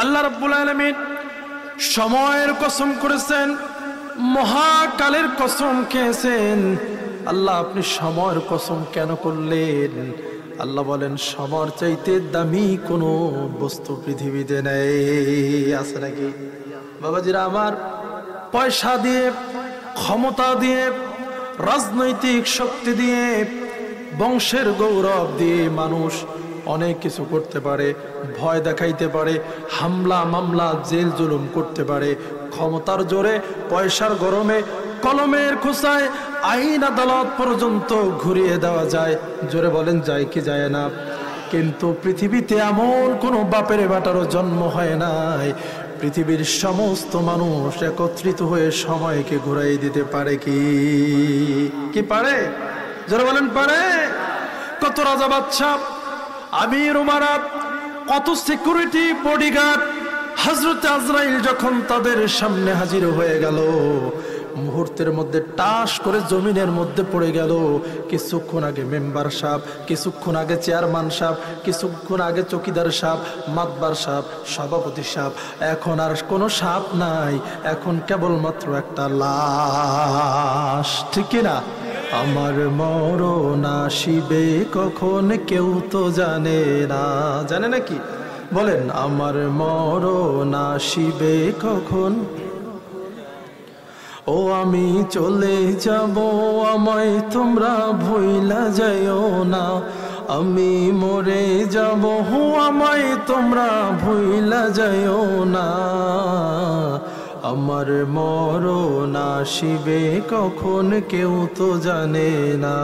আল্লাহ রাব্বুল আলামিন সময়ের কসম করেছেন, মহাকালের কসম খেয়েছেন। আল্লাহ আপনি সময়ের কসম কেন করলেন? আল্লাহ বলেন সময়ের চাইতে দামি কোনো বস্তু পৃথিবীতে নেই। আছে নাকি বাবাজিরা আমার? পয়সা দিয়ে, ক্ষমতা দিয়ে, রাজনৈতিক শক্তি দিয়ে, বংশের গৌরব দিয়ে মানুষ অনেক কিছু করতে পারে, ভয় দেখাইতে পারে, হামলা মামলা জেল জুলুম করতে পারে। ক্ষমতার জোরে, পয়সার গরমে, কলমের খোঁচায় আইন আদালত পর্যন্ত ঘুরিয়ে দেওয়া যায়। জোরে বলেন যায় কি যায় না? কিন্তু পৃথিবীতে এমন কোনো বাপের বেটারও জন্ম হয় নাই পৃথিবীর সমস্ত মানুষ একত্রিত হয়ে সময়কে ঘুরাই দিতে পারে। কি পারে? জোরে বলেন পারে? কত রাজা বাদশা, আমির উমারাত, কত সিকিউরিটি বডিগার্ড, হযরত আজরাইল যখন তাদের সামনে হাজির হয়ে গেল, মুহূর্তের মধ্যে টাস করে জমিনের মধ্যে পড়ে গেল। কিছুক্ষণ আগে মেম্বার সাহেব, কিছুক্ষণ আগে চেয়ারম্যান সাহেব, কিছুক্ষণ আগে চৌকিদার সাহেব, মাতবার সাহেব, সভাপতি সাহেব, এখন আর কোনো সাহেব নাই, এখন কেবলমাত্র একটা লাশ। ঠিক না? আমার মরণ আসিবে কখন কেউ তো জানে না। জানে নাকি? বলেন আমার মরণ আসিবে কখন। ও আমি চলে যাব, আমায় তোমরা ভুইলা যাইও না। আমি মরে যাব, আমায় তোমরা ভুইলা যাইও না। আমার মরণ আসিবে কখন কেউ তো জানে না।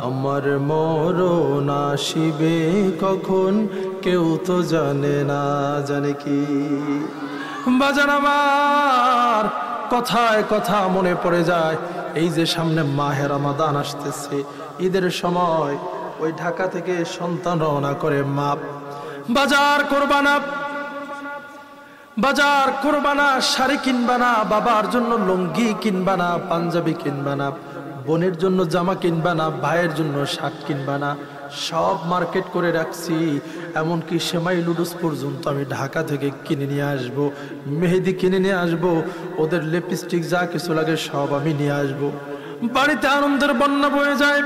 আমার মরণ আসিবে কখন কেউ তো জানে না। জানে কি বাজান আমার? কথায় কথা মনে পড়ে যায়, এই যে সামনে মাহে রমাদান আসতেছে, ঈদের সময় ওই ঢাকা থেকে সন্তান রওনা করে মা বাজার করবানা, বাজার করবানা, শাড়ি কিনবানা, বাবার জন্য লুঙ্গি কিনবানা, পাঞ্জাবি কিনবানা, বোনের জন্য জামা কিনবানা, ভাইয়ের জন্য শার্ট কিনবানা, সব মার্কেট করে রাখছি। এমনকি সেমাই লুডুস পর্যন্ত আমি ঢাকা থেকে কিনে নিয়ে আসবো, মেহেদি কিনে নিয়ে আসবো, ওদের লিপস্টিক যা কিছু লাগে সব আমি নিয়ে আসবো। বাড়িতে আনন্দের বন্যা বয়ে যায়।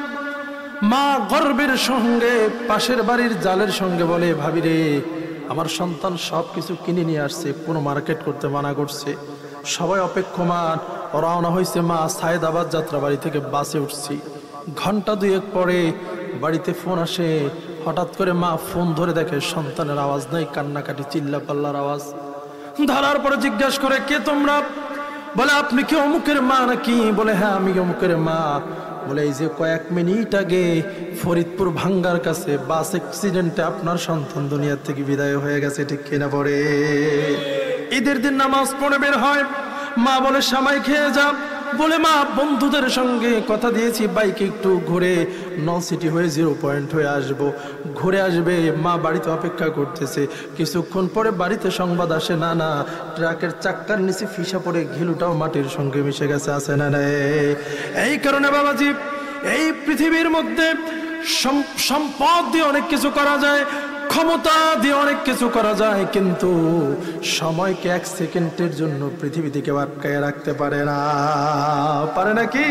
মা গর্বের সঙ্গে পাশের বাড়ির জালের সঙ্গে বলে, ভাবি রে, আমার সন্তান সব কিছু কিনে নিয়ে আসছে, কোনো মার্কেট করতে মানা করছে। সবাই অপেক্ষমান, রওনা হয়েছে। মা সায়েদাবাদ যাত্রাবাড়ি থেকে বাসে উঠছি। ঘন্টা দুয়েক পরে বাড়িতে ফোন আসে। হঠাৎ করে মা ফোন ধরে দেখে সন্তানের আওয়াজ নাই, কান্নাকাটি, চিল্লা পাল্লার আওয়াজ। ধরার পরে জিজ্ঞাসা করে, কে তোমরা? বলে আপনি কি অমুকের মা নাকি? বলে হ্যাঁ আমি অমুকের মা। বলে এই যে কয়েক মিনিট আগে ফরিদপুর ভাঙ্গার কাছে বাস অ্যাক্সিডেন্টে আপনার সন্তান দুনিয়া থেকে বিদায় হয়ে গেছে। ঠিক কিনা? পড়ে ঈদের দিন নামাজ পড়ে বের হয়। মা বলে সামাই খেয়ে যা। বলে মা বন্ধুদের সঙ্গে কথা দিয়েছি বাইকে একটু ঘুরে সিটি হয়ে 0 পয়েন্ট হয়ে আসবো, ঘুরে আসবে। মা বাড়িতে অপেক্ষা করতেছে। কিছুক্ষণ পরে বাড়িতে সংবাদ আসে, না না, ট্রাকের চাক্কার নিচে ফিসা পড়ে ঘিলুটাও মাটির সঙ্গে মিশে গেছে। আছে না রে? এই কারণে বাবাজি, এই পৃথিবীর মধ্যে সম্পদ দিয়ে অনেক কিছু করা যায়, ক্ষমতা দিয়ে অনেক কিছু করা যায়, কিন্তু সময়কে 1 সেকেন্ডের জন্য পৃথিবী থেকে আটকায় রাখতে পারে না। পারে নাকি?